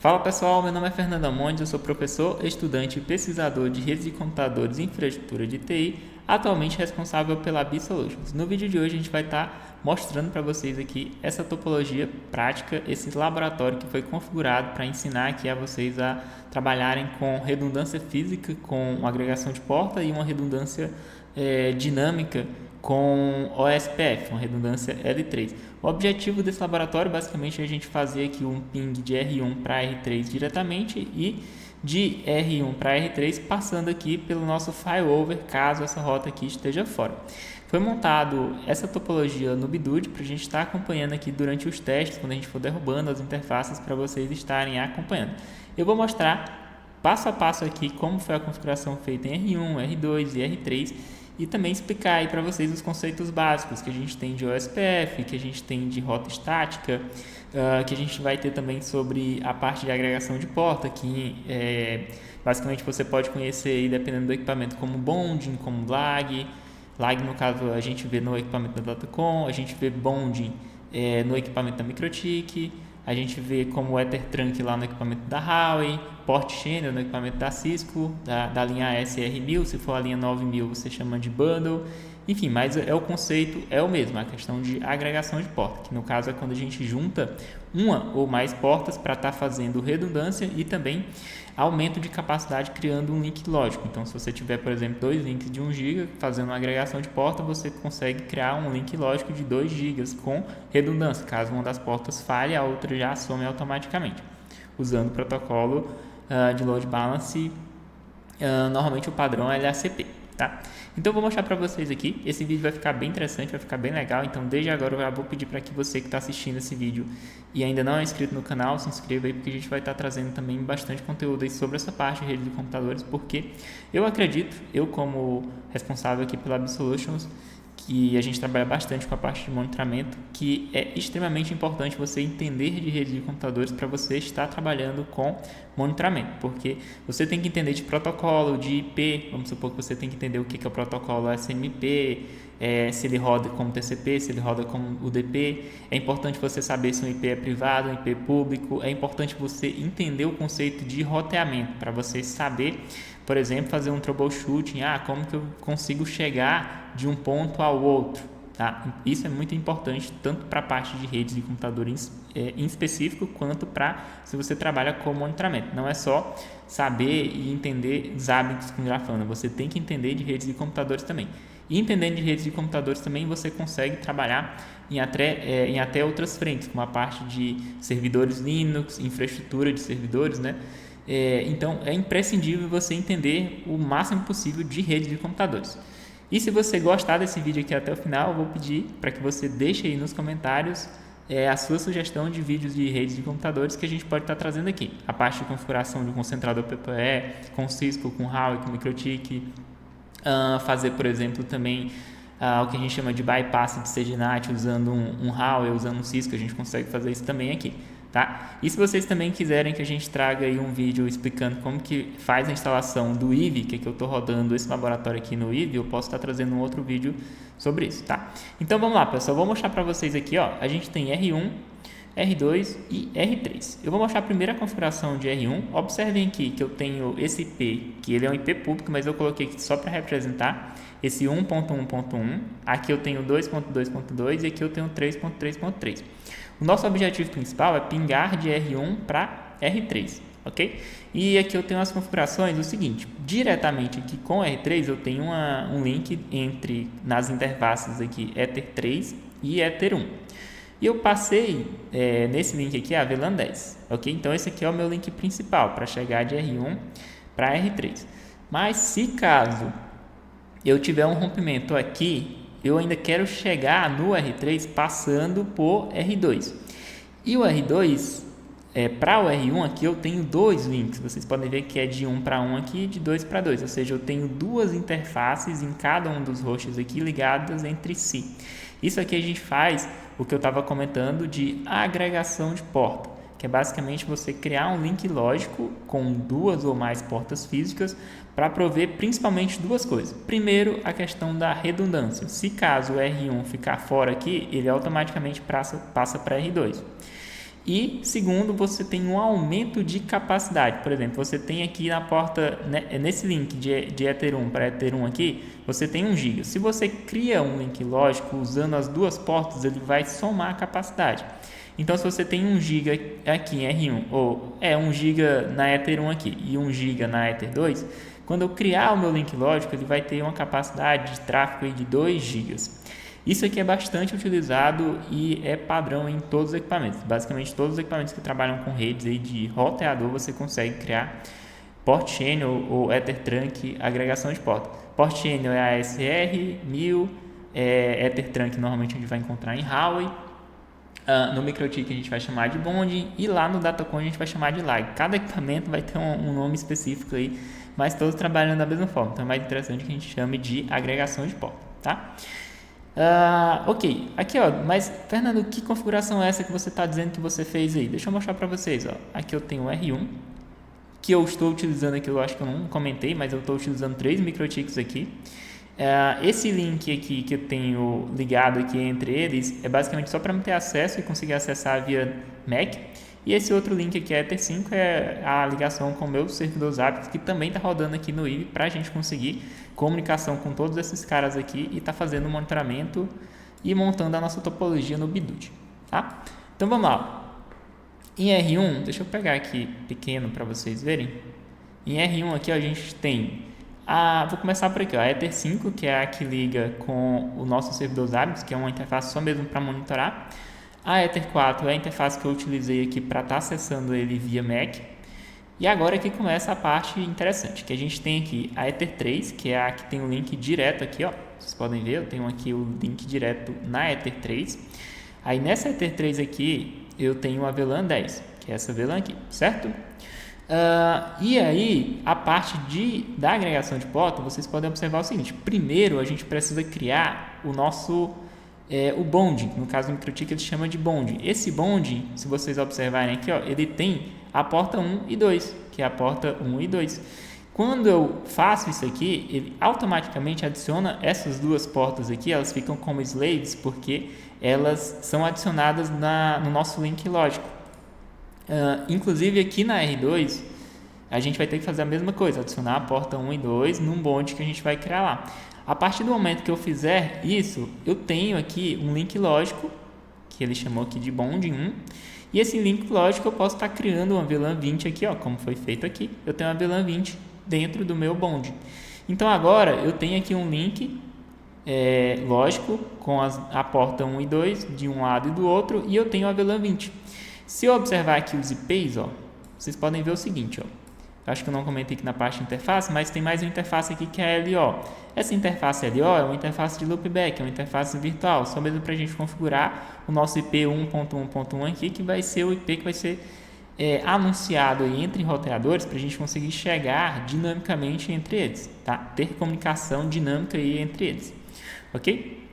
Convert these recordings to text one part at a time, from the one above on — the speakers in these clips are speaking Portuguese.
Fala pessoal, meu nome é Fernando Amondes, eu sou professor, estudante e pesquisador de redes de computadores e infraestrutura de TI, atualmente responsável pela B-Solutions. No vídeo de hoje a gente vai estar mostrando para vocês aqui essa topologia prática, esse laboratório que foi configurado para ensinar aqui a vocês a trabalharem com redundância física, com agregação de porta e uma redundância dinâmica com OSPF, uma redundância L3. O objetivo desse laboratório basicamente é a gente fazer aqui um ping de R1 para R3 diretamente e de R1 para R3 passando aqui pelo nosso failover caso essa rota aqui esteja fora. Foi montado essa topologia no Bidude para a gente estar acompanhando aqui durante os testes, quando a gente for derrubando as interfaces para vocês estarem acompanhando. Eu vou mostrar passo a passo aqui como foi a configuração feita em R1, R2 e R3 e também explicar aí para vocês os conceitos básicos que a gente tem de OSPF, que a gente tem de rota estática, que a gente vai ter também sobre a parte de agregação de porta, que basicamente você pode conhecer aí, dependendo do equipamento, como bonding, como lag. Lag, no caso, a gente vê no equipamento da Datacom, a gente vê bonding no equipamento da Mikrotik, a gente vê como Ether Trunk lá no equipamento da Huawei, Port Channel no equipamento da Cisco, da linha SR1000, se for a linha 9000 você chama de Bundle, enfim, mas o conceito é o mesmo, a questão de agregação de porta, que no caso é quando a gente junta uma ou mais portas para estar fazendo redundância e também aumento de capacidade criando um link lógico. Então, se você tiver, por exemplo, 2 links de 1 GB fazendo uma agregação de porta, você consegue criar um link lógico de 2 GB com redundância. Caso uma das portas falhe, a outra já some automaticamente, usando o protocolo de load balance, normalmente o padrão é LACP. Tá? Então eu vou mostrar para vocês aqui, esse vídeo vai ficar bem interessante, vai ficar bem legal, então desde agora eu já vou pedir para que você que está assistindo esse vídeo e ainda não é inscrito no canal, se inscreva aí, porque a gente vai estar trazendo também bastante conteúdo aí sobre essa parte de rede de computadores, porque eu acredito, eu como responsável aqui pela B-Solutions, que a gente trabalha bastante com a parte de monitoramento, que é extremamente importante você entender de rede de computadores para você estar trabalhando com monitoramento, porque você tem que entender de protocolo, de IP, vamos supor que você tem que entender o que é o protocolo SMIP, se ele roda como TCP, se ele roda como UDP, é importante você saber se um IP é privado, um IP público, é importante você entender o conceito de roteamento, para você saber, por exemplo, fazer um troubleshooting, como que eu consigo chegar de um ponto ao outro, tá? Isso é muito importante, tanto para a parte de redes de computadores em específico, quanto para se você trabalha com monitoramento. Não é só saber e entender os hábitos com Grafana, você tem que entender de redes de computadores também. E entendendo de redes de computadores também, você consegue trabalhar em até outras frentes, como a parte de servidores Linux, infraestrutura de servidores, né? Então, é imprescindível você entender o máximo possível de redes de computadores. E se você gostar desse vídeo aqui até o final, eu vou pedir para que você deixe aí nos comentários a sua sugestão de vídeos de redes de computadores que a gente pode estar trazendo aqui. A parte de configuração de um concentrador PPE, com Cisco, com Huawei, com Mikrotik, fazer, por exemplo, também o que a gente chama de bypass de CGNAT usando um Huawei, usando um Cisco, a gente consegue fazer isso também aqui. Tá? E se vocês também quiserem que a gente traga aí um vídeo explicando como que faz a instalação do IVE, que eu estou rodando esse laboratório aqui no IVE, eu posso estar trazendo um outro vídeo sobre isso, tá? Então vamos lá, pessoal, vou mostrar para vocês aqui, ó, a gente tem R1, R2 e R3. Eu vou mostrar a primeira configuração de R1. Observem aqui que eu tenho esse IP, que ele é um IP público, mas eu coloquei aqui só para representar esse 1.1.1. Aqui eu tenho 2.2.2 e aqui eu tenho 3.3.3. O nosso objetivo principal é pingar de R1 para R3, ok? E aqui eu tenho as configurações, o seguinte, diretamente aqui com R3 eu tenho um link nas interfaces aqui Ether 3 e Ether 1. E eu passei nesse link aqui a VLAN 10, ok? Então esse aqui é o meu link principal para chegar de R1 para R3. Mas se caso eu tiver um rompimento aqui, eu ainda quero chegar no R3 passando por R2. E o R2, para o R1 aqui eu tenho 2 links. Vocês podem ver que é de 1 para 1 aqui e de 2 para 2. Ou seja, eu tenho 2 interfaces em cada um dos hosts aqui ligadas entre si. Isso aqui a gente faz o que eu estava comentando de agregação de porta, que é basicamente você criar um link lógico com 2 ou mais portas físicas para prover principalmente 2 coisas. Primeiro, a questão da redundância. Se caso o R1 ficar fora aqui, ele automaticamente passa para R2. E segundo, você tem um aumento de capacidade. Por exemplo, você tem aqui na porta, né, nesse link de Ether 1 para Ether 1 aqui, você tem 1 GB. Se você cria um link lógico usando as duas portas, ele vai somar a capacidade. Então, se você tem 1 GB aqui em R1, ou 1 GB na Ether 1 aqui e 1 GB na Ether 2, quando eu criar o meu link lógico, ele vai ter uma capacidade de tráfego aí de 2 GB. Isso aqui é bastante utilizado e é padrão em todos os equipamentos. Basicamente, todos os equipamentos que trabalham com redes aí de roteador, você consegue criar Port Channel ou Ether Trunk, agregação de porta. Port Channel é a ASR, 1000, Ether Trunk normalmente a gente vai encontrar em Huawei. No MikroTik a gente vai chamar de bonding e lá no Datacon a gente vai chamar de lag. Cada equipamento vai ter um nome específico aí, mas todos trabalhando da mesma forma. Então é mais interessante que a gente chame de agregação de porta, tá? Ok, aqui ó, mas Fernando, que configuração é essa que você está dizendo que você fez aí? Deixa eu mostrar para vocês, ó. Aqui eu tenho o R1, que eu estou utilizando aqui, eu acho que eu não comentei, mas eu estou utilizando 3 MikroTiks aqui. Esse link aqui que eu tenho ligado aqui entre eles é basicamente só para ter acesso e conseguir acessar via Mac. E esse outro link aqui, Ether 5, é a ligação com o meu servidor Zabbix, que também está rodando aqui no IVE para a gente conseguir comunicação com todos esses caras aqui e tá fazendo o monitoramento e montando a nossa topologia no Bidut, tá? Então vamos lá. Em R1, deixa eu pegar aqui pequeno para vocês verem. Em R1 aqui ó, a gente tem vou começar por aqui, ó, a Ether 5, que é a que liga com o nosso servidor Zabbix, que é uma interface só mesmo para monitorar. A Ether 4 é a interface que eu utilizei aqui para estar acessando ele via Mac. E agora aqui começa a parte interessante, que a gente tem aqui a Ether 3, que é a que tem o link direto aqui, ó. Vocês podem ver, eu tenho aqui o link direto na Ether 3. Aí nessa Ether 3 aqui, eu tenho a VLAN 10, que é essa VLAN aqui, certo? E aí, a parte da agregação de porta, vocês podem observar o seguinte. Primeiro, a gente precisa criar o nosso o bonding. No caso do MikroTik, ele chama de bonding. Esse bonding, se vocês observarem aqui, ó, ele tem a porta 1 e 2, que é a porta 1 e 2. Quando eu faço isso aqui, ele automaticamente adiciona essas duas portas aqui, elas ficam como slaves, porque elas são adicionadas no nosso link lógico. Inclusive aqui na R2 a gente vai ter que fazer a mesma coisa, adicionar a porta 1 e 2 num bonde que a gente vai criar lá. A partir do momento que eu fizer isso, eu tenho aqui um link lógico, que ele chamou aqui de bonding 1, e esse link lógico eu posso estar criando uma VLAN 20 aqui, ó, como foi feito aqui. Eu tenho uma VLAN 20 dentro do meu bonding. Então agora eu tenho aqui um link lógico com a porta 1 e 2 de um lado e do outro, e eu tenho a VLAN 20. Se eu observar aqui os IPs, ó, vocês podem ver o seguinte, ó. Acho que eu não comentei aqui na parte de interface, mas tem mais uma interface aqui que é a LO. Essa interface LO é uma interface de loopback, é uma interface virtual, só mesmo para a gente configurar o nosso IP 1.1.1 aqui, que vai ser o IP que vai ser anunciado aí entre roteadores para a gente conseguir chegar dinamicamente entre eles, tá? Ter comunicação dinâmica aí entre eles, ok?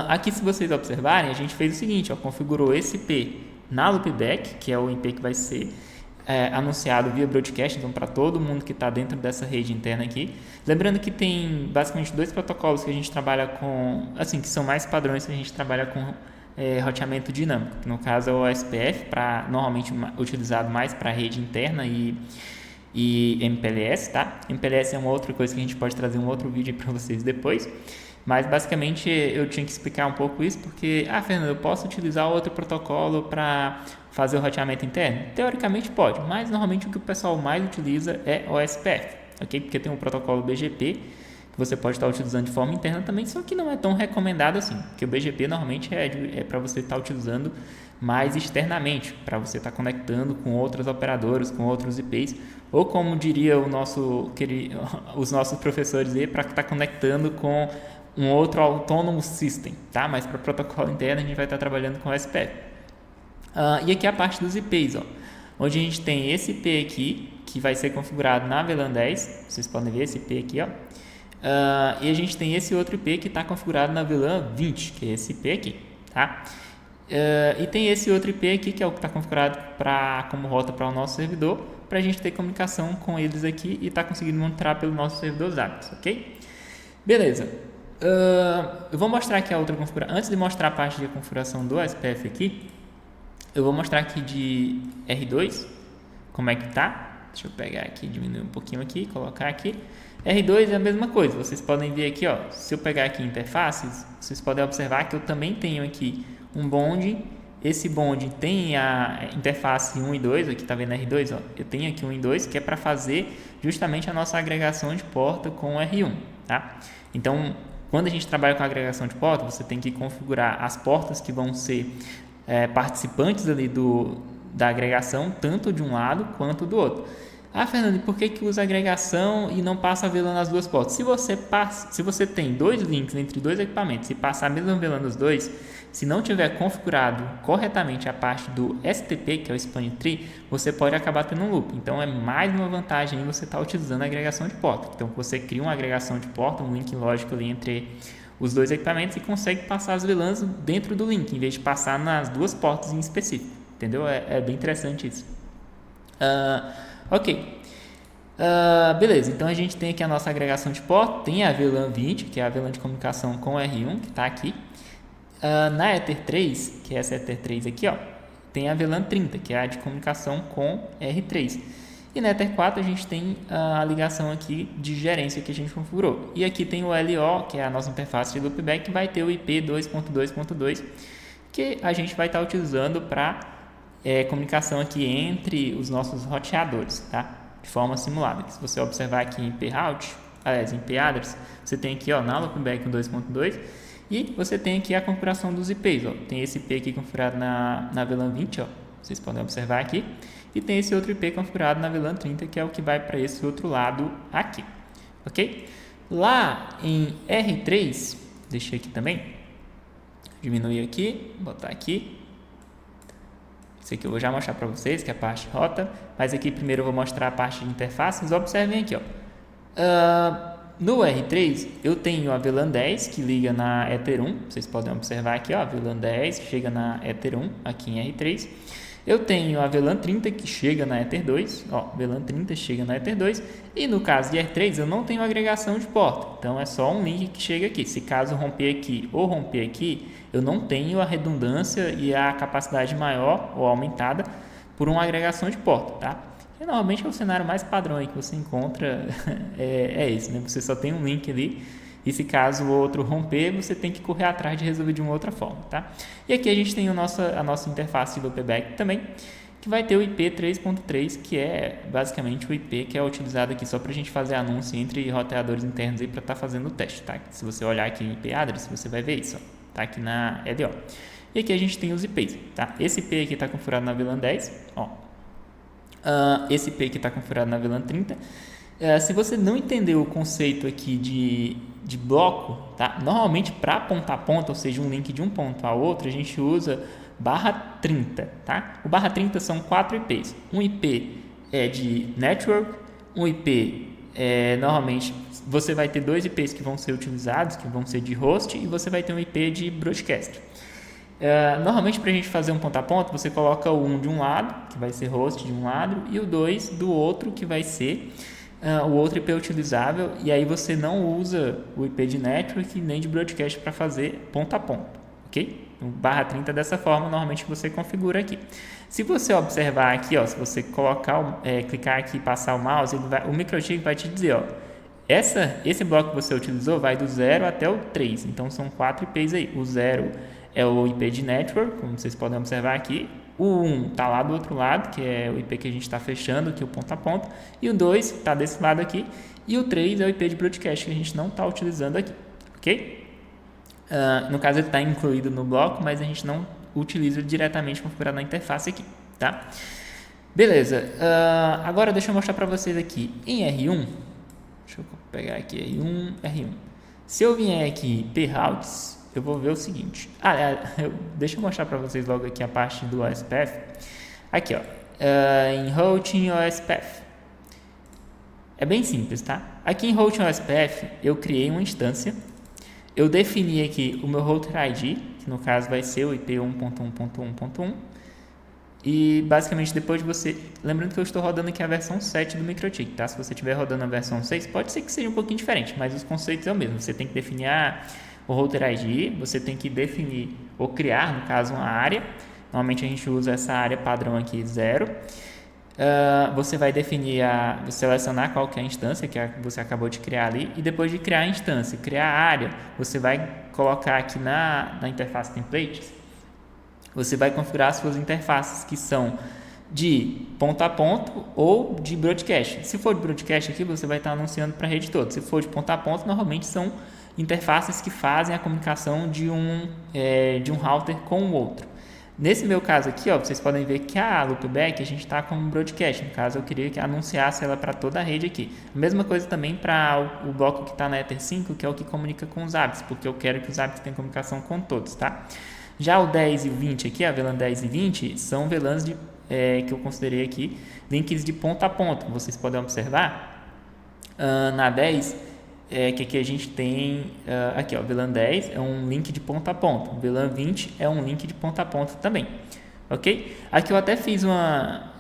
Aqui, se vocês observarem, a gente fez o seguinte, ó, configurou esse IP na loopback, que é o IP que vai ser anunciado via broadcast, então para todo mundo que está dentro dessa rede interna aqui. Lembrando que tem basicamente 2 protocolos que a gente trabalha com, assim, que são mais padrões que a gente trabalha com roteamento dinâmico. No caso é o OSPF, normalmente utilizado mais para rede interna e MPLS, tá? MPLS é uma outra coisa que a gente pode trazer um outro vídeo para vocês depois. Mas basicamente eu tinha que explicar um pouco isso porque, Fernando, eu posso utilizar outro protocolo para fazer o roteamento interno? Teoricamente pode, mas normalmente o que o pessoal mais utiliza é o OSPF, ok? Porque tem o protocolo BGP que você pode estar utilizando de forma interna também, só que não é tão recomendado assim, porque o BGP normalmente é para você estar utilizando mais externamente, para você estar conectando com outras operadoras, com outros IPs, ou como diria os nossos professores aí, para estar conectando com um outro Autonomous System, tá? Mas para protocolo interno a gente vai estar trabalhando com o SPF. E aqui a parte dos IPs, ó, onde a gente tem esse IP aqui, que vai ser configurado na VLAN 10, vocês podem ver esse IP aqui, ó. E a gente tem esse outro IP que está configurado na VLAN 20, que é esse IP aqui, tá? E tem esse outro IP aqui, que é o que está configurado como rota para o nosso servidor, para a gente ter comunicação com eles aqui e estar conseguindo monitorar pelo nosso servidor Zabbix, ok? Beleza. Eu vou mostrar aqui a outra configuração. Antes de mostrar a parte de configuração do SPF aqui, Eu vou mostrar aqui de R2 como é que tá. Deixa eu pegar aqui, diminuir um pouquinho aqui, colocar aqui. R2 é a mesma coisa, vocês podem ver aqui, ó, se eu pegar aqui interfaces, vocês podem observar que eu também tenho aqui um bonde. Esse bonde tem a interface 1 e 2, aqui tá vendo R2, ó, eu tenho aqui 1 e 2, que é para fazer justamente a nossa agregação de porta com o R1, tá? Então, quando a gente trabalha com a agregação de porta, você tem que configurar as portas que vão ser participantes ali da agregação, tanto de um lado quanto do outro. Ah, Fernando, e por que usa agregação e não passa a VLAN nas duas portas? Se você tem dois links entre dois equipamentos e passar a mesma VLAN nos dois, se não tiver configurado corretamente a parte do STP, que é o Spanning Tree, você pode acabar tendo um loop. Então, é mais uma vantagem em você estar utilizando a agregação de porta. Então, você cria uma agregação de porta, um link lógico ali entre os dois equipamentos e consegue passar as VLANs dentro do link, em vez de passar nas duas portas em específico. Entendeu? É bem interessante isso. Ok. Beleza, então a gente tem aqui a nossa agregação de porta, tem a VLAN 20, que é a VLAN de comunicação com o R1, que está aqui. Na Ether 3, que é essa Ether 3 aqui, ó, tem a VLAN 30, que é a de comunicação com R3. E na Ether 4 a gente tem a ligação aqui de gerência que a gente configurou. E aqui tem o LO, que é a nossa interface de loopback, que vai ter o IP 2.2.2, que a gente vai estar utilizando para comunicação aqui entre os nossos roteadores, tá? De forma simulada. Se você observar aqui em IP route, em IP address, você tem aqui, ó, na loopback 2.2 e você tem aqui a configuração dos IPs, ó. Tem esse IP aqui configurado na VLAN 20, ó. Vocês podem observar aqui. E tem esse outro IP configurado na VLAN 30, que é o que vai para esse outro lado aqui, ok? Lá em R3, deixei aqui também, diminuir aqui, botar aqui. Isso aqui eu vou já mostrar para vocês, que é a parte de rota, mas aqui primeiro eu vou mostrar a parte de interfaces. Observem aqui, ó. No R3 eu tenho a VLAN 10 que liga na Ether 1, vocês podem observar aqui, ó, a VLAN 10 chega na Ether 1 aqui em R3. Eu tenho a VLAN 30 que chega na Ether 2, ó, VLAN 30 chega na Ether 2, e no caso de R3 eu não tenho agregação de porta, então é só um link que chega aqui. Se caso romper aqui ou romper aqui, eu não tenho a redundância e a capacidade maior ou aumentada por uma agregação de porta, tá? E normalmente é o cenário mais padrão aí que você encontra, é esse, né? Você só tem um link ali, e se caso o outro romper, você tem que correr atrás de resolver de uma outra forma, tá? E aqui a gente tem a nossa interface de loopback também, que vai ter o IP 3.3, que é basicamente o IP que é utilizado aqui só para a gente fazer anúncio entre roteadores internos aí para estar fazendo o teste, tá? Se você olhar aqui em IP address, você vai ver isso, ó, tá aqui na LO. E aqui a gente tem os IPs, tá? Esse IP aqui está configurado na VLAN 10, ó. Esse IP aqui está configurado na VLAN 30. Se você não entendeu o conceito aqui de bloco, tá? Normalmente para ponta a ponta, ou seja, um link de um ponto a outro, a gente usa /30, tá? O /30 são 4 IPs. Um IP é de network, um IP normalmente você vai ter 2 IPs que vão ser utilizados, que vão ser de host, e você vai ter um IP de broadcast. Normalmente para a gente fazer um ponta a ponta, você coloca o 1 de um lado, que vai ser host de um lado, e o 2 do outro, que vai ser o outro IP utilizável, e aí você não usa o IP de network nem de broadcast para fazer ponta a ponta, ok? O /30 dessa forma, normalmente você configura aqui. Se você observar aqui, ó, se você clicar aqui e passar o mouse, o microchip vai te dizer, ó, esse bloco que você utilizou vai do 0 até o 3, então são 4 IPs aí. O 0 é o IP de network, como vocês podem observar aqui. O 1 está lá do outro lado, que é o IP que a gente está fechando, que é o ponta a ponta. E o 2 está desse lado aqui. E o 3 é o IP de broadcast, que a gente não está utilizando aqui, ok? No caso, ele está incluído no bloco, mas a gente não utiliza diretamente configurado na interface aqui, tá? Beleza. Agora, deixa eu mostrar para vocês aqui. Em R1, deixa eu pegar aqui R1. Se eu vier aqui em p-routes, eu vou ver o seguinte. Deixa eu mostrar para vocês logo aqui a parte do OSPF. Aqui, ó, em routing OSPF. É bem simples, tá? Aqui em routing OSPF, eu criei uma instância. Eu defini aqui o meu router ID, que no caso vai ser o IP 1.1.1.1. E basicamente depois de você... Lembrando que eu estou rodando aqui a versão 7 do MikroTik, tá? Se você estiver rodando a versão 6, pode ser que seja um pouquinho diferente, mas os conceitos é o mesmo. Você tem que definir o router ID, você tem que definir ou criar, no caso, uma área, Normalmente a gente usa essa área padrão aqui, 0. Você vai definir, selecionar qual que é a instância que você acabou de criar ali, e depois de criar a instância, criar a área, você vai colocar aqui na interface templates, você vai configurar as suas interfaces que são de ponto a ponto ou de broadcast. Se for de broadcast aqui, você vai estar anunciando para a rede toda. Se for de ponto a ponto, normalmente são interfaces que fazem a comunicação de um router com o outro. Nesse meu caso aqui, vocês podem ver que a loopback a gente está com um broadcast. No caso, eu queria que anunciasse ela para toda a rede aqui. A mesma coisa também para o bloco que está na Ether 5, que é o que comunica com os ABs, porque eu quero que os ABs tenham comunicação com todos, tá? Já o 10 e o 20 aqui, a VLAN 10 e 20, são VLANs que eu considerei aqui links de ponta a ponta. Vocês podem observar na 10 que aqui a gente tem aqui, VLAN 10 é um link de ponta a ponta, o VLAN 20 é um link de ponta a ponta também, ok? Aqui eu até fiz uma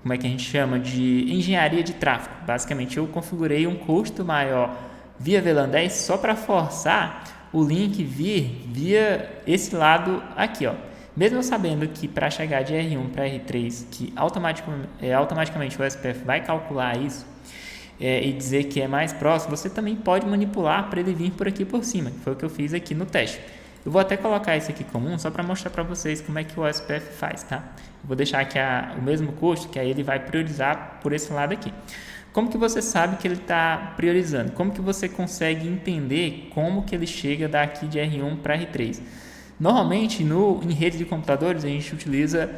como é que a gente chama, de engenharia de tráfego. Basicamente eu configurei um custo maior via VLAN 10 só para forçar o link vir via esse lado aqui, Mesmo sabendo que para chegar de R1 para R3, que automaticamente o SPF vai calcular isso e dizer que é mais próximo, você também pode manipular para ele vir por aqui por cima, que foi o que eu fiz aqui no teste. Eu vou até colocar isso aqui comum só para mostrar para vocês como é que o SPF faz, tá? Eu vou deixar aqui o mesmo custo, que aí ele vai priorizar por esse lado aqui. Como que você sabe que ele está priorizando? Como que você consegue entender como que ele chega daqui de R1 para R3? Normalmente, em redes de computadores, a gente utiliza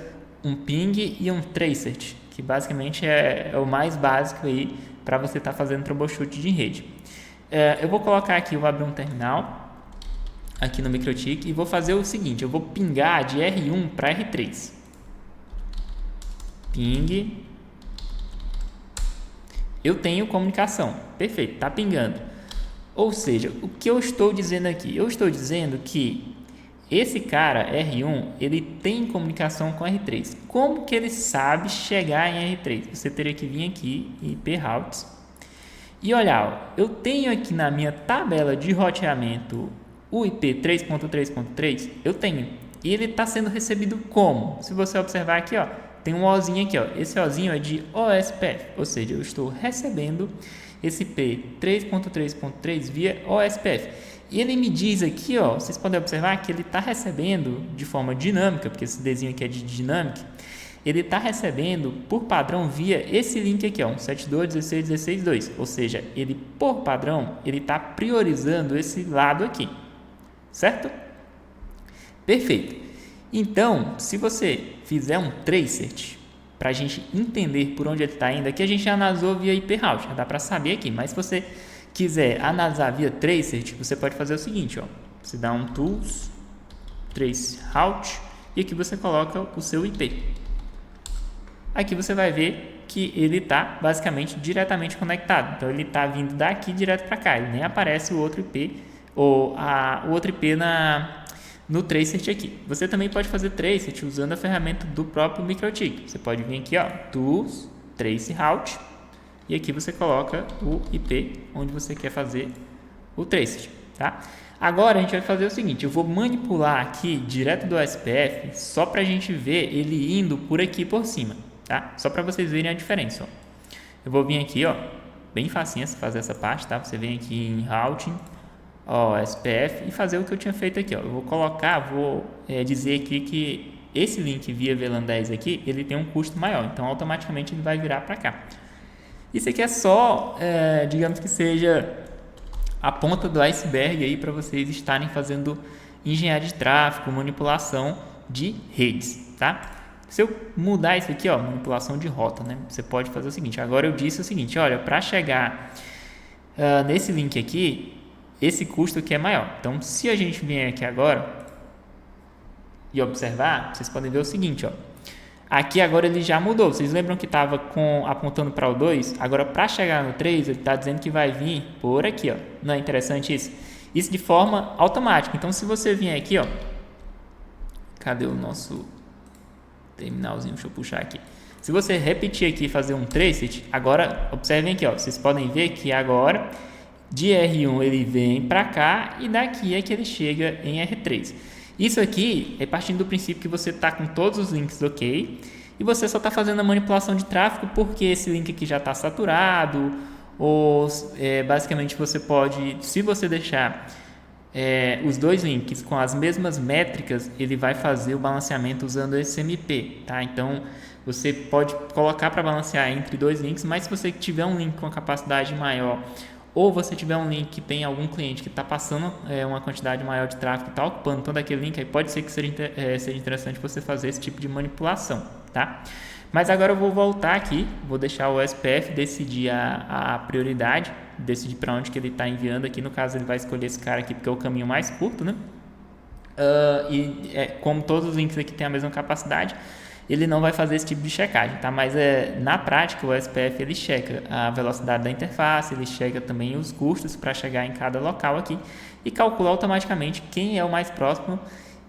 um ping e um tracert, que basicamente é o mais básico aí para você estar fazendo troubleshoot de rede. Eu vou colocar aqui, eu vou abrir um terminal aqui no MikroTik e vou fazer o seguinte, eu vou pingar de R1 para R3. Ping. Eu tenho comunicação, perfeito, está pingando. Ou seja, o que eu estou dizendo aqui? Eu estou dizendo que esse cara, R1, ele tem comunicação com R3. Como que ele sabe chegar em R3? Você teria que vir aqui em IP routes e olhar, eu tenho aqui na minha tabela de roteamento o IP 3.3.3, eu tenho. E ele está sendo recebido como? Se você observar aqui, tem um Ozinho aqui, esse Ozinho é de OSPF, ou seja, eu estou recebendo esse IP 3.3.3 via OSPF. E ele me diz aqui, vocês podem observar que ele está recebendo de forma dinâmica, porque esse desenho aqui é de dinâmica, ele está recebendo por padrão via esse link aqui, 172.16.16.2, ou seja, ele por padrão, ele está priorizando esse lado aqui, certo? Perfeito. Então, se você fizer um tracert, para a gente entender por onde ele está indo, aqui a gente já analisou via IP route, já dá para saber aqui, mas se você quiser analisar via tracert, você pode fazer o seguinte, você dá um tools, trace route, e aqui você coloca o seu IP. Aqui você vai ver que ele está basicamente diretamente conectado, então ele está vindo daqui direto para cá, ele nem aparece o outro IP, ou o outro IP no tracert aqui. Você também pode fazer tracert usando a ferramenta do próprio MikroTik. Você pode vir aqui, tools, trace route, e aqui você coloca o IP onde você quer fazer o tracert, tá? Agora a gente vai fazer o seguinte, eu vou manipular aqui direto do SPF só para a gente ver ele indo por aqui por cima, tá? Só para vocês verem a diferença, Eu vou vir aqui, bem facinho fazer essa parte, tá? Você vem aqui em routing, SPF e fazer o que eu tinha feito aqui, Eu vou dizer aqui que esse link via VLAN 10 aqui, ele tem um custo maior, então automaticamente ele vai virar para cá. Isso aqui é só, digamos que seja a ponta do iceberg aí para vocês estarem fazendo engenharia de tráfego, manipulação de redes, tá? Se eu mudar isso aqui, manipulação de rota, né? Você pode fazer o seguinte, agora eu disse o seguinte, olha, para chegar nesse link aqui, esse custo aqui é maior. Então, se a gente vier aqui agora e observar, vocês podem ver o seguinte, Aqui agora ele já mudou. Vocês lembram que estava apontando para o 2? Agora, para chegar no 3, ele está dizendo que vai vir por aqui, Não é interessante isso? Isso de forma automática. Então, se você vier aqui, cadê o nosso terminalzinho? Deixa eu puxar aqui. Se você repetir aqui e fazer um tracert, agora, observem aqui, Vocês podem ver que agora, de R1 ele vem para cá e daqui é que ele chega em R3. Isso aqui é partindo do princípio que você está com todos os links ok e você só está fazendo a manipulação de tráfego porque esse link aqui já está saturado ou basicamente você pode, se você deixar os dois links com as mesmas métricas, ele vai fazer o balanceamento usando esse SMP, tá? Então você pode colocar para balancear entre dois links, mas se você tiver um link com capacidade maior ou você tiver um link que tem algum cliente que está passando uma quantidade maior de tráfego e está ocupando todo aquele link, aí pode ser que seja interessante você fazer esse tipo de manipulação, tá? Mas agora eu vou voltar aqui, vou deixar o SPF decidir a prioridade, decidir para onde que ele está enviando aqui. No caso, ele vai escolher esse cara aqui porque é o caminho mais curto, né? Como todos os links aqui têm a mesma capacidade, ele não vai fazer esse tipo de checagem, tá? Mas na prática o SPF ele checa a velocidade da interface, ele checa também os custos para chegar em cada local aqui e calcula automaticamente quem é o mais próximo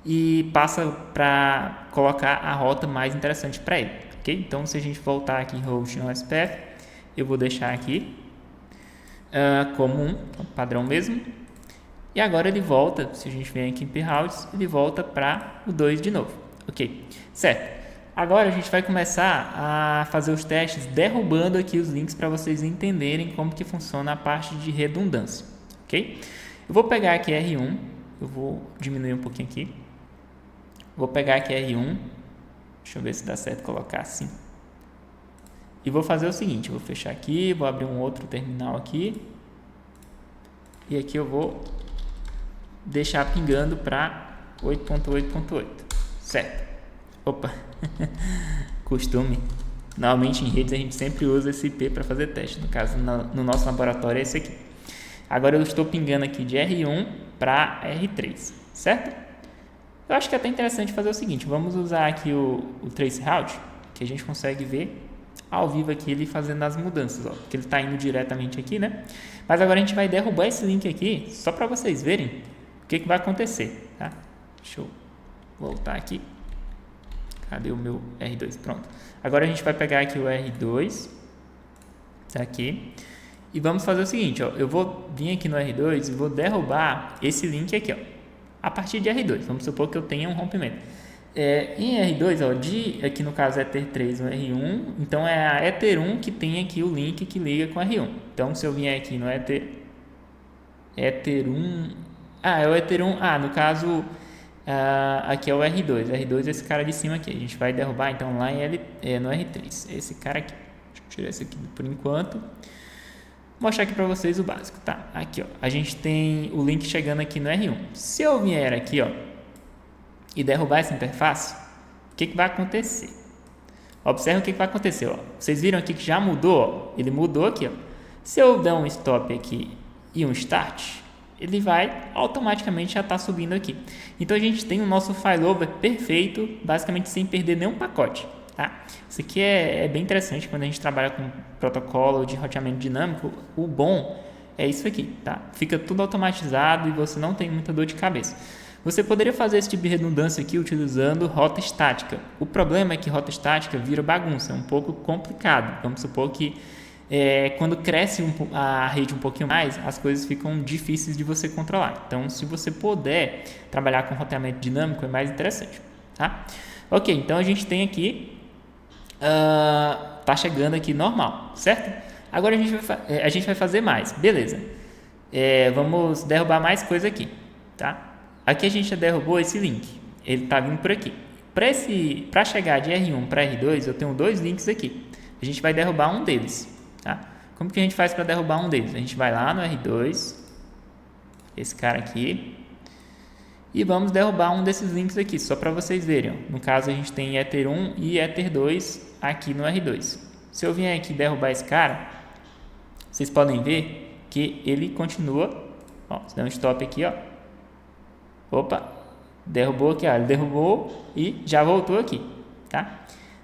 e passa para colocar a rota mais interessante para ele, ok? Então se a gente voltar aqui em host no SPF, eu vou deixar aqui como padrão mesmo. E agora ele volta, se a gente vem aqui em p-routes, ele volta para o 2 de novo, ok? Certo. Agora a gente vai começar a fazer os testes derrubando aqui os links para vocês entenderem como que funciona a parte de redundância, ok? Eu vou pegar aqui R1, eu vou diminuir um pouquinho aqui, vou pegar aqui R1, deixa eu ver se dá certo colocar assim, e vou fazer o seguinte, eu vou fechar aqui, vou abrir um outro terminal aqui, e aqui eu vou deixar pingando para 8.8.8, certo? Opa, costume. Normalmente em redes a gente sempre usa esse IP para fazer teste. No caso, no nosso laboratório é esse aqui. Agora eu estou pingando aqui de R1 para R3, certo? Eu acho que é até interessante fazer o seguinte. Vamos usar aqui o traceroute, que a gente consegue ver ao vivo aqui ele fazendo as mudanças, ó, porque ele está indo diretamente aqui, né? Mas agora a gente vai derrubar esse link aqui só para vocês verem o que vai acontecer, tá? Deixa eu voltar aqui. Cadê o meu R2? Pronto. Agora a gente vai pegar aqui o R2, tá aqui, e vamos fazer o seguinte, ó, eu vou vir aqui no R2 e vou derrubar esse link aqui, ó, a partir de R2. Vamos supor que eu tenha um rompimento. Em R2, ó, aqui no caso Ether 3 no R1, então é a Ether 1 que tem aqui o link que liga com R1. Então se eu vier aqui no Ether 1, é o Ether 1, no caso aqui é o R2, é esse cara de cima aqui, a gente vai derrubar então lá no R3, esse cara aqui. Deixa eu tirar esse aqui por enquanto, vou mostrar aqui para vocês o básico, tá? Aqui, ó, a gente tem o link chegando aqui no R1. Se eu vier aqui, ó, e derrubar essa interface, o que vai acontecer? Observe o que vai acontecer, ó. Vocês viram aqui que já mudou, ó. Ele mudou aqui, ó. Se eu der um stop aqui e um start, ele vai automaticamente já estar subindo aqui. Então a gente tem o nosso failover perfeito, basicamente sem perder nenhum pacote, tá? Isso aqui é bem interessante quando a gente trabalha com protocolo de roteamento dinâmico. O bom é isso aqui, tá? Fica tudo automatizado e você não tem muita dor de cabeça. Você poderia fazer esse tipo de redundância aqui utilizando rota estática. O problema é que rota estática vira bagunça, é um pouco complicado. Vamos supor que quando cresce a rede um pouquinho mais, as coisas ficam difíceis de você controlar. Então, se você puder trabalhar com roteamento dinâmico, é mais interessante, tá? Ok, então a gente tem aqui, tá chegando aqui normal, certo? Agora a gente vai fazer mais, beleza. Vamos derrubar mais coisa aqui, tá? Aqui a gente já derrubou esse link, ele está vindo por aqui. Para chegar de R1 para R2, eu tenho dois links aqui. A gente vai derrubar um deles, tá? Como que a gente faz para derrubar um deles? A gente vai lá no R2, esse cara aqui, e vamos derrubar um desses links aqui, só para vocês verem. Ó. No caso, a gente tem Ether 1 e Ether 2 aqui no R2. Se eu vier aqui derrubar esse cara, vocês podem ver que ele continua. Ó, se der um stop aqui, ó. Opa, derrubou aqui, ó, ele derrubou e já voltou aqui, tá?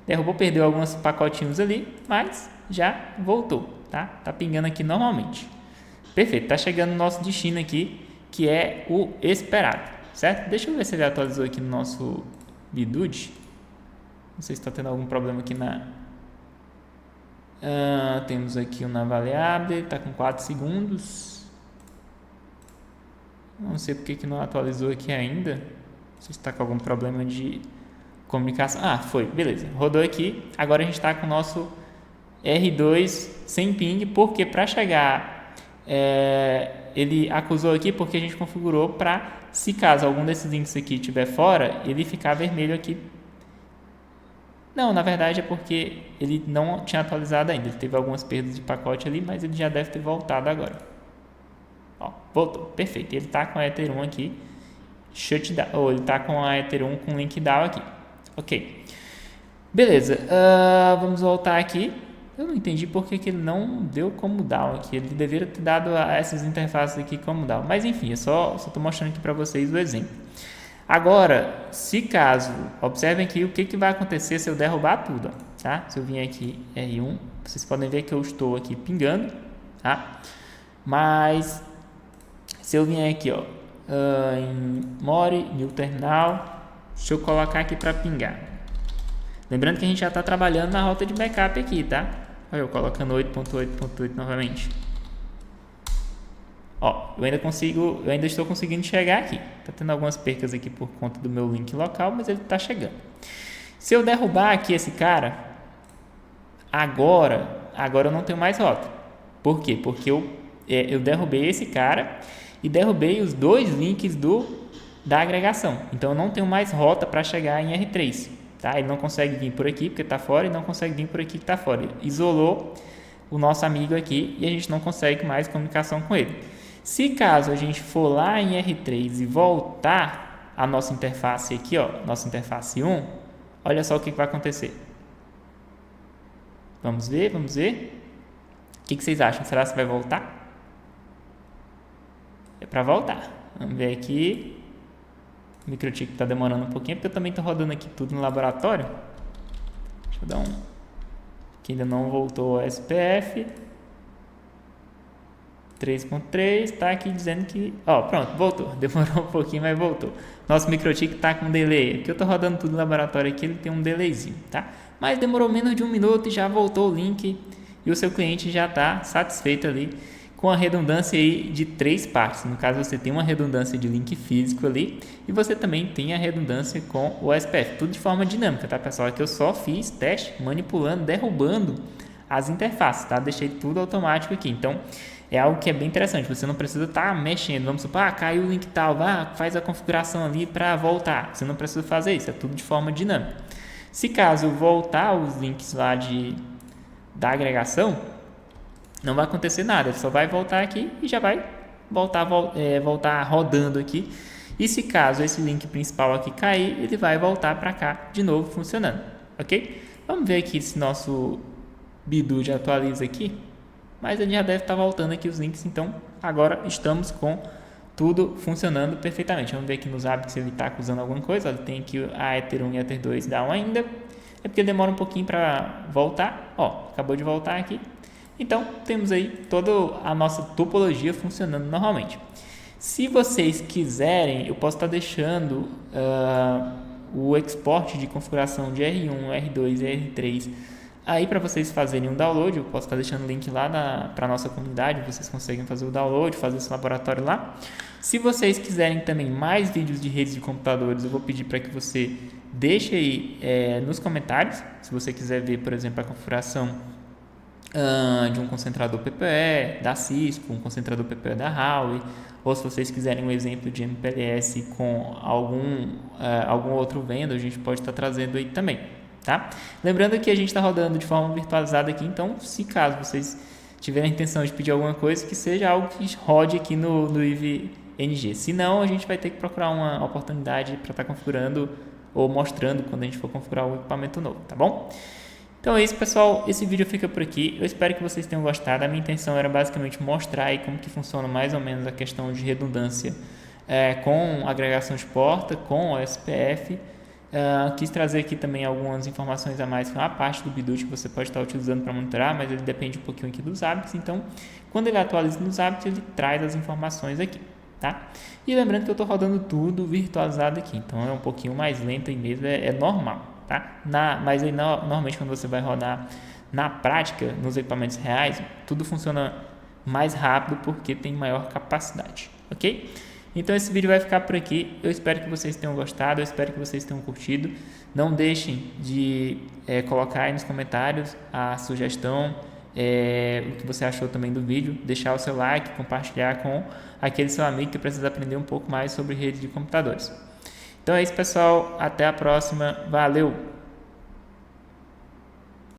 Derrubou, perdeu alguns pacotinhos ali, mas já voltou, tá? Tá pingando aqui normalmente. Perfeito, tá chegando no nosso destino aqui, que é o esperado, certo? Deixa eu ver se ele atualizou aqui no nosso Bidude. Não sei se está tendo algum problema aqui temos aqui o Navaleable, tá com 4 segundos. Não sei porque que não atualizou aqui ainda. se está com algum problema de comunicação. Ah, foi, beleza, rodou aqui. Agora a gente está com o nosso R2 sem ping, porque para chegar, ele acusou aqui porque a gente configurou para, se caso algum desses links aqui estiver fora, ele ficar vermelho aqui. Não, na verdade é porque ele não tinha atualizado ainda, ele teve algumas perdas de pacote ali, mas ele já deve ter voltado agora. Ó, voltou, perfeito, ele está com a Ether 1 aqui, shutdown, ou ele está com a Ether 1 com link down aqui, ok. Beleza, vamos voltar aqui. Eu não entendi porque que ele não deu como down aqui, ele deveria ter dado essas interfaces aqui como down, mas enfim, eu só estou mostrando aqui para vocês o exemplo. Agora, se caso, observem aqui o que vai acontecer se eu derrubar tudo, tá? Se eu vim aqui R1, vocês podem ver que eu estou aqui pingando, tá? Mas, se eu vier aqui, ó, em More, New Terminal, deixa eu colocar aqui para pingar. Lembrando que a gente já está trabalhando na rota de backup aqui, tá? Olha eu colocando 8.8.8 novamente. Ó, eu ainda estou conseguindo chegar aqui. Tá tendo algumas percas aqui por conta do meu link local, mas ele está chegando. Se eu derrubar aqui esse cara, agora eu não tenho mais rota. Por quê? Porque eu derrubei esse cara e derrubei os dois links da agregação. Então eu não tenho mais rota para chegar em R3. Tá? Ele não consegue vir por aqui porque está fora e não consegue vir por aqui que está fora. Ele isolou o nosso amigo aqui e a gente não consegue mais comunicação com ele. Se caso a gente for lá em R3 e voltar a nossa interface aqui, ó, nossa interface 1, olha só o que vai acontecer. Vamos ver. O que vocês acham? Será que vai voltar? É para voltar. Vamos ver aqui. O microchip está demorando um pouquinho, porque eu também estou rodando aqui tudo no laboratório. Deixa eu dar que ainda não voltou o SPF. 3.3, tá aqui dizendo que... Ó, pronto, voltou. Demorou um pouquinho, mas voltou. Nosso microchip está com delay. Aqui eu estou rodando tudo no laboratório aqui, ele tem um delayzinho, tá? Mas demorou menos de 1 minuto e já voltou o link e o seu cliente já está satisfeito ali com a redundância aí de 3 partes. No caso, você tem uma redundância de link físico ali e você também tem a redundância com o SPF. Tudo de forma dinâmica, tá, pessoal? Aqui eu só fiz teste manipulando, derrubando as interfaces, tá? Deixei tudo automático aqui. Então, é algo que é bem interessante. Você não precisa estar mexendo. Vamos supor, caiu o link tal, faz a configuração ali para voltar. Você não precisa fazer isso, é tudo de forma dinâmica. Se caso voltar os links lá da agregação, não vai acontecer nada. Ele só vai voltar aqui e já vai voltar rodando aqui. E se caso esse link principal aqui cair, ele vai voltar para cá de novo funcionando, ok? Vamos ver aqui se nosso Bidu já atualiza aqui. Mas ele já deve estar voltando aqui os links, então agora estamos com tudo funcionando perfeitamente. Vamos ver aqui nos hábitos se ele está acusando alguma coisa. Ele tem aqui a Ether 1 e a Ether 2 down ainda. É porque demora um pouquinho para voltar. Ó, acabou de voltar aqui. Então, temos aí toda a nossa topologia funcionando normalmente. Se vocês quiserem, eu posso estar deixando o export de configuração de R1, R2 e R3 aí para vocês fazerem um download. Eu posso estar deixando o link lá para a nossa comunidade, vocês conseguem fazer o download, fazer esse laboratório lá. Se vocês quiserem também mais vídeos de redes de computadores, eu vou pedir para que você deixe aí nos comentários, se você quiser ver, por exemplo, a configuração de um concentrador PPE da Cisco, um concentrador PPE da Huawei, ou se vocês quiserem um exemplo de MPLS com algum outro vendor, a gente pode estar trazendo aí também, tá? Lembrando que a gente está rodando de forma virtualizada aqui, então se caso vocês tiverem a intenção de pedir alguma coisa, que seja algo que rode aqui no IVNG, se não a gente vai ter que procurar uma oportunidade para estar configurando ou mostrando quando a gente for configurar o equipamento novo, tá bom? Então é isso, pessoal, esse vídeo fica por aqui. Eu espero que vocês tenham gostado. A minha intenção era basicamente mostrar aí como que funciona mais ou menos a questão de redundância com agregação de porta, com o SPF. Quis trazer aqui também algumas informações a mais, que é uma parte do Bidut que você pode estar utilizando para monitorar, mas ele depende um pouquinho aqui dos hábitos. Então, quando ele atualiza nos hábitos, ele traz as informações aqui, tá? E lembrando que eu estou rodando tudo virtualizado aqui, então é um pouquinho mais lento e mesmo, é normal. Tá? Mas aí, normalmente quando você vai rodar na prática, nos equipamentos reais, tudo funciona mais rápido porque tem maior capacidade, ok? Então esse vídeo vai ficar por aqui. Eu espero que vocês tenham gostado, eu espero que vocês tenham curtido. Não deixem de colocar aí nos comentários a sugestão, o que você achou também do vídeo, deixar o seu like, compartilhar com aquele seu amigo que precisa aprender um pouco mais sobre rede de computadores. Então é isso, pessoal, até a próxima, valeu!